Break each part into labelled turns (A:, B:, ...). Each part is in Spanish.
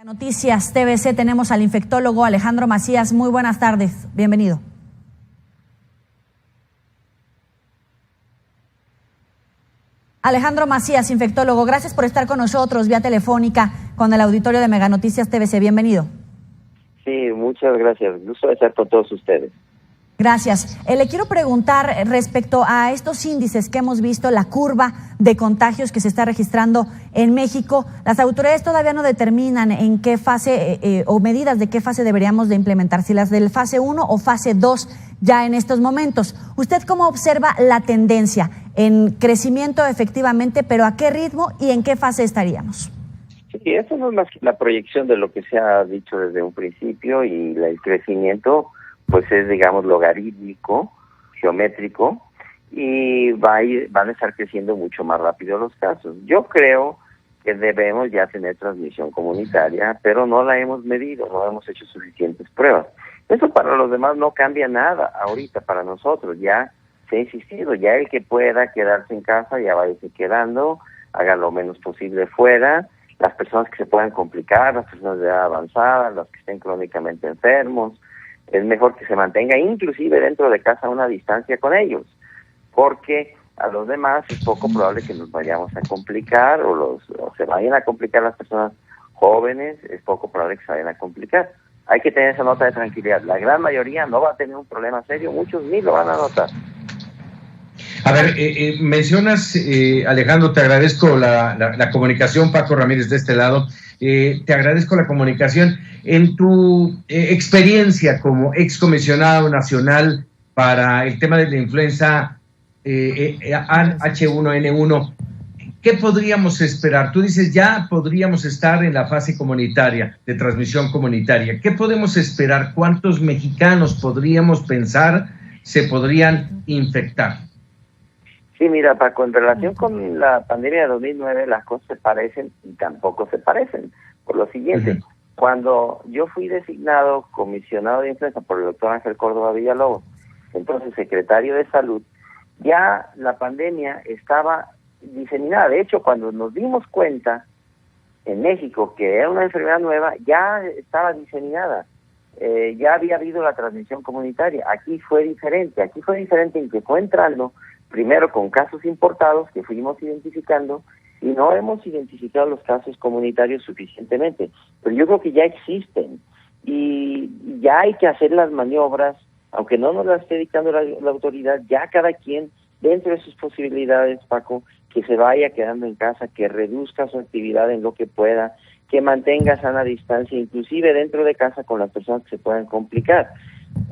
A: Noticias TVC, tenemos al infectólogo Alejandro Macías. Muy buenas tardes, bienvenido. Alejandro Macías, infectólogo, gracias por estar con nosotros vía telefónica con el auditorio de Mega Noticias TVC. Bienvenido.
B: Sí, muchas gracias. Gusto de estar con todos ustedes.
A: Gracias. Le quiero preguntar respecto a estos índices que hemos visto, la curva de contagios que se está registrando en México. Las autoridades todavía no determinan en qué fase o medidas de qué fase deberíamos de implementar, si las del fase 1 o fase 2 ya en estos momentos. ¿Usted cómo observa la tendencia en crecimiento efectivamente, pero a qué ritmo y en qué fase estaríamos?
B: Sí, eso no es más que la proyección de lo que se ha dicho desde un principio, y el crecimiento pues es, digamos, logarítmico, geométrico, y van a estar creciendo mucho más rápido los casos. Yo creo que debemos ya tener transmisión comunitaria, pero no la hemos medido, no hemos hecho suficientes pruebas. Eso para los demás no cambia nada ahorita, para nosotros ya se ha insistido, ya el que pueda quedarse en casa ya vaya quedando, haga lo menos posible fuera, las personas que se puedan complicar, las personas de edad avanzada, los que estén crónicamente enfermos, es mejor que se mantenga inclusive dentro de casa a una distancia con ellos, porque a los demás es poco probable que nos vayamos a complicar o se vayan a complicar las personas jóvenes, es poco probable que se vayan a complicar. Hay que tener esa nota de tranquilidad. La gran mayoría no va a tener un problema serio, muchos ni lo van a notar.
C: A ver, mencionas, Alejandro, te agradezco la comunicación, Paco Ramírez de este lado, te agradezco la comunicación. En tu experiencia como excomisionado nacional para el tema de la influenza H1N1, ¿qué podríamos esperar? Tú dices, ya podríamos estar en la fase comunitaria, de transmisión comunitaria. ¿Qué podemos esperar? ¿Cuántos mexicanos podríamos pensar se podrían infectar?
B: Sí, mira, Paco, en relación con la pandemia de 2009, las cosas se parecen y tampoco se parecen. Por lo siguiente, cuando yo fui designado comisionado de influenza por el doctor Ángel Córdoba Villalobos, entonces secretario de Salud, ya la pandemia estaba diseminada. De hecho, cuando nos dimos cuenta en México que era una enfermedad nueva, ya estaba diseminada. Ya había habido la transmisión comunitaria. Aquí fue diferente en que fue entrando primero con casos importados que fuimos identificando, y no hemos identificado los casos comunitarios suficientemente, pero yo creo que ya existen y ya hay que hacer las maniobras, aunque no nos las esté dictando la autoridad, ya cada quien dentro de sus posibilidades, Paco, que se vaya quedando en casa, que reduzca su actividad en lo que pueda, que mantenga sana distancia, inclusive dentro de casa con las personas que se puedan complicar.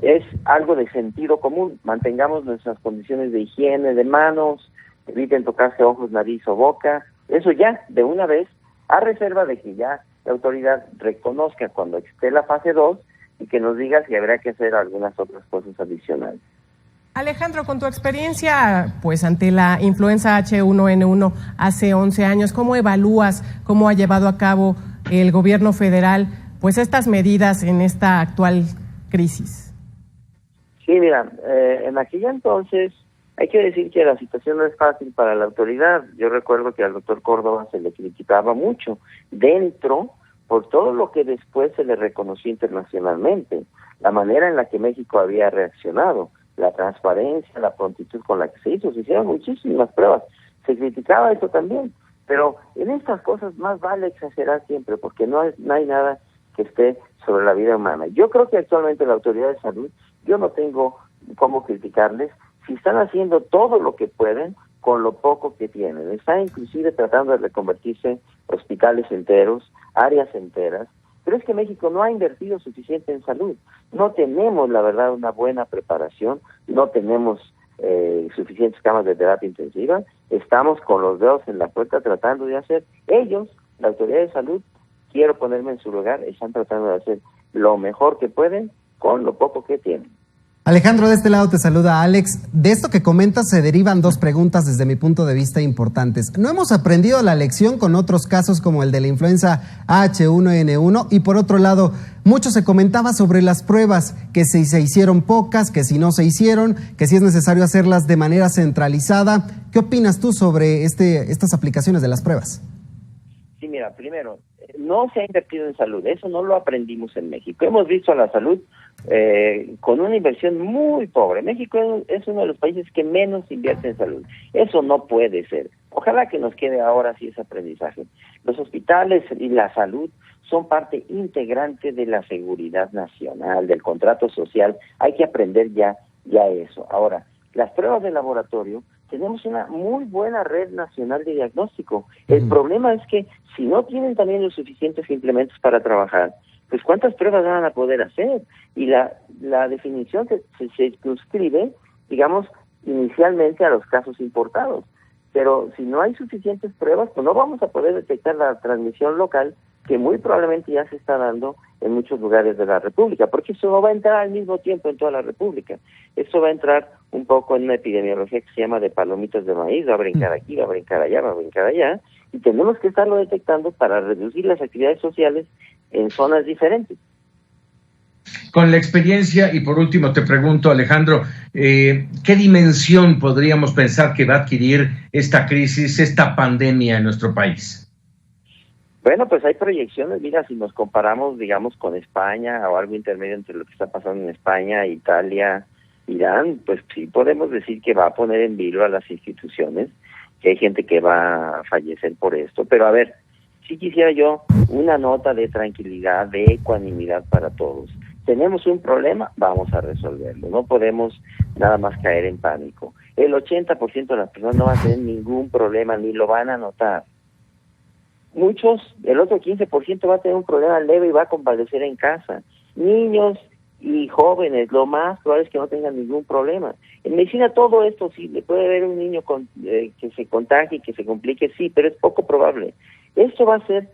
B: Es algo de sentido común, mantengamos nuestras condiciones de higiene de manos, eviten tocarse ojos, nariz o boca, eso ya, de una vez, a reserva de que ya la autoridad reconozca cuando esté la fase 2 y que nos diga si habrá que hacer algunas otras cosas adicionales.
D: Alejandro, con tu experiencia pues ante la influenza H1N1 hace 11 años, ¿cómo evalúas cómo ha llevado a cabo el gobierno federal pues estas medidas en esta actual crisis?
B: Sí, mira, en aquella entonces hay que decir que la situación no es fácil para la autoridad. Yo recuerdo que al doctor Córdoba se le criticaba mucho dentro por todo lo que después se le reconoció internacionalmente, la manera en la que México había reaccionado, la transparencia, la prontitud con la que se hicieron muchísimas pruebas. Se criticaba eso también, pero en estas cosas más vale exagerar siempre, porque no hay nada que esté sobre la vida humana. Yo creo que actualmente la autoridad de salud, yo no tengo cómo criticarles si están haciendo todo lo que pueden con lo poco que tienen. Están inclusive tratando de reconvertirse hospitales enteros, áreas enteras, pero es que México no ha invertido suficiente en salud. No tenemos, la verdad, una buena preparación, no tenemos suficientes camas de terapia intensiva, estamos con los dedos en la puerta tratando de hacer. Ellos, la autoridad de salud, quiero ponerme en su lugar, están tratando de hacer lo mejor que pueden con lo poco que tienen.
E: Alejandro, de este lado te saluda Alex. De esto que comentas se derivan dos preguntas desde mi punto de vista importantes. ¿No hemos aprendido la lección con otros casos como el de la influenza H1N1? Y por otro lado, mucho se comentaba sobre las pruebas, que si se hicieron pocas, que si no se hicieron, que si es necesario hacerlas de manera centralizada. ¿Qué opinas tú sobre estas aplicaciones de las pruebas?
B: Sí, mira, primero, no se ha invertido en salud, eso no lo aprendimos en México. Hemos visto a la salud con una inversión muy pobre. México es uno de los países que menos invierte en salud. Eso no puede ser. Ojalá que nos quede ahora sí ese aprendizaje. Los hospitales y la salud son parte integrante de la seguridad nacional, del contrato social. Hay que aprender ya eso. Ahora, las pruebas de laboratorio, tenemos una muy buena red nacional de diagnóstico. El problema es que si no tienen también los suficientes implementos para trabajar, pues ¿cuántas pruebas van a poder hacer? Y la definición se circunscribe, digamos, inicialmente a los casos importados. Pero si no hay suficientes pruebas, pues no vamos a poder detectar la transmisión local, que muy probablemente ya se está dando en muchos lugares de la República, porque eso no va a entrar al mismo tiempo en toda la República. Eso va a entrar un poco en una epidemiología que se llama de palomitas de maíz, va a brincar aquí, va a brincar allá, va a brincar allá, y tenemos que estarlo detectando para reducir las actividades sociales en zonas diferentes.
C: Con la experiencia, y por último te pregunto, Alejandro, ¿qué dimensión podríamos pensar que va a adquirir esta crisis, esta pandemia en nuestro país?
B: Bueno, pues hay proyecciones. Mira, si nos comparamos, digamos, con España o algo intermedio entre lo que está pasando en España, Italia, Irán, pues sí podemos decir que va a poner en vilo a las instituciones, que hay gente que va a fallecer por esto. Pero a ver, sí quisiera yo una nota de tranquilidad, de ecuanimidad para todos. Tenemos un problema, vamos a resolverlo. No podemos nada más caer en pánico. El 80% de las personas no van a tener ningún problema, ni lo van a notar. Muchos, el otro 15% va a tener un problema leve y va a convalescer en casa. Niños y jóvenes, lo más probable es que no tengan ningún problema. En medicina todo esto sí, le puede haber un niño que se contagie, que se complique, sí, pero es poco probable. Esto va a ser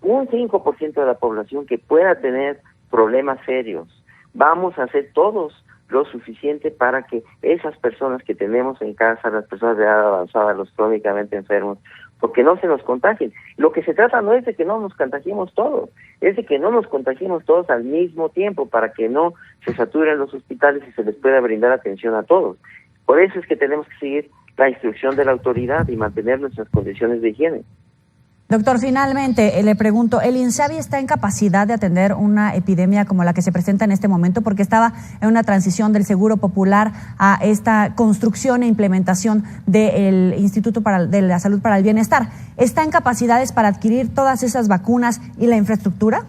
B: un 5% de la población que pueda tener problemas serios. Vamos a hacer todos lo suficiente para que esas personas que tenemos en casa, las personas de edad avanzada, los crónicamente enfermos, porque no se nos contagien. Lo que se trata no es de que no nos contagiemos todos, es de que no nos contagiemos todos al mismo tiempo para que no se saturen los hospitales y se les pueda brindar atención a todos. Por eso es que tenemos que seguir la instrucción de la autoridad y mantener nuestras condiciones de higiene.
A: Doctor, finalmente le pregunto, ¿el INSABI está en capacidad de atender una epidemia como la que se presenta en este momento? Porque estaba en una transición del Seguro Popular a esta construcción e implementación del Instituto de la Salud para el Bienestar. ¿Está en capacidades para adquirir todas esas vacunas y la infraestructura?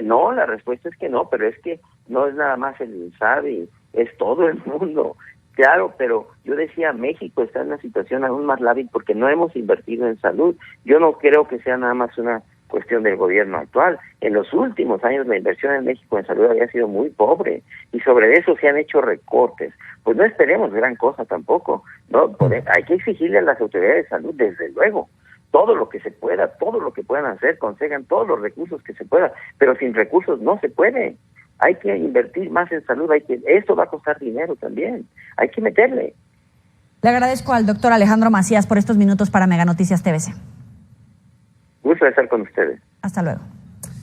B: No, la respuesta es que no, pero es que no es nada más el INSABI, es todo el mundo. Claro, pero yo decía, México está en una situación aún más lábil porque no hemos invertido en salud. Yo no creo que sea nada más una cuestión del gobierno actual. En los últimos años la inversión en México en salud había sido muy pobre y sobre eso se han hecho recortes. Pues no esperemos gran cosa tampoco, ¿no? Hay que exigirle a las autoridades de salud, desde luego, todo lo que se pueda, todo lo que puedan hacer, consigan todos los recursos que se pueda, pero sin recursos no se puede. Hay que invertir más en salud, esto va a costar dinero también, hay que meterle.
A: Le agradezco al doctor Alejandro Macías por estos minutos para Mega Noticias TVC.
B: Gusto de estar con ustedes.
A: Hasta luego.